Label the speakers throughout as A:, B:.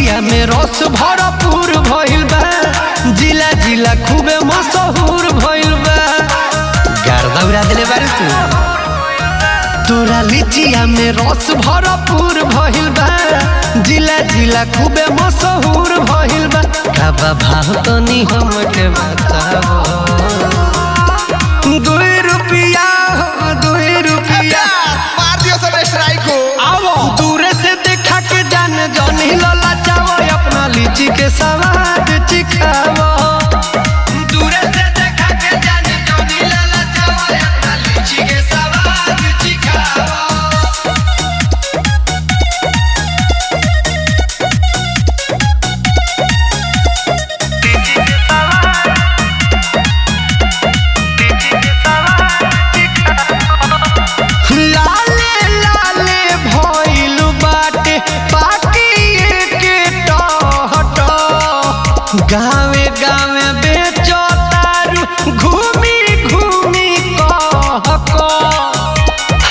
A: लिचिया में रस भरपूर भइल बा, जिला जिला खूबे मशहूर भइल बा। गर्दा उड़ा दिले बारे तोरा लिचिया में रस भरपूर भइल बा, जिला जिला खूबे मशहूर भइल बा। का भाव तनी हमके बताओ। 2 रुपया हो 2 रुपया
B: मार दियो सब स्ट्राइक को।
A: आओ दूरे से देखा के जान जनी लला चावो, अपना लीची के स्वाद चिखाओ। दूरे से देखा के जान जनी लला चावो, अपना लीची के स्वाद चिखाओ। गावे गावे बेचो तारू घूमी घूमी कहको।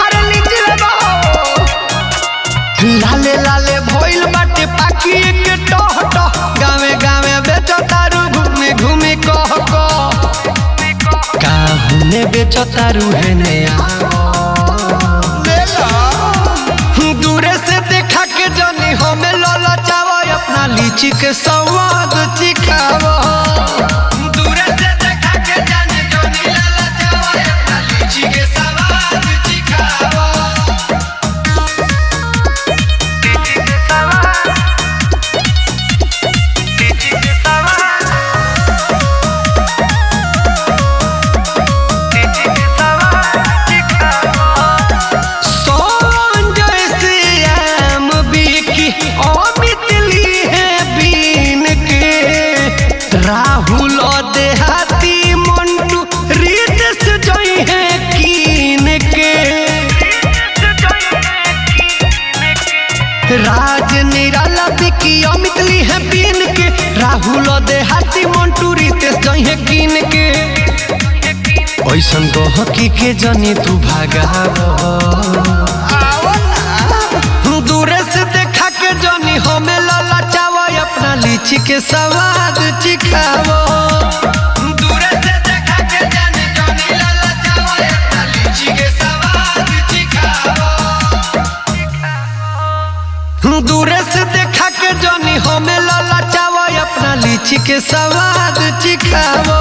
A: अरे लीची लगाओ। लाले लाले भइल बाटे पाकी के टहट, गावे गावे बेचो तारू घूमी घूमी कहको। काहुने बेचो तारू है नया दूरे से देखा के जनी हमें लला चावो, अपना लीची के स्वाद चिखाओ। दूरे से देखा के जाने जनी लला चावो, अपना लीची के स्वाद चिखाओ। लीची के स्वाद, लीची के स्वाद, लीची के स्वाद चिखाओ। राहुल देहाती मंटू रीत से जोई है कीन के। राज निराला बिकी अमित ली है बीन के। राहुल देहाती मंटू रीत से जोई है कीन के। ऐसन गहकी के जनी तू भागावो। दूरे से देखा के जनी हमें लला चावो, अपना लीची के स्वाद चिखाओ। दूरे से देखा के जाने जनी लला चावो, अपना लीची के स्वाद चिखाओ। दूरे से देखा के जनी हमें लला चावो, अपना लीची के स्वाद चिखाओ।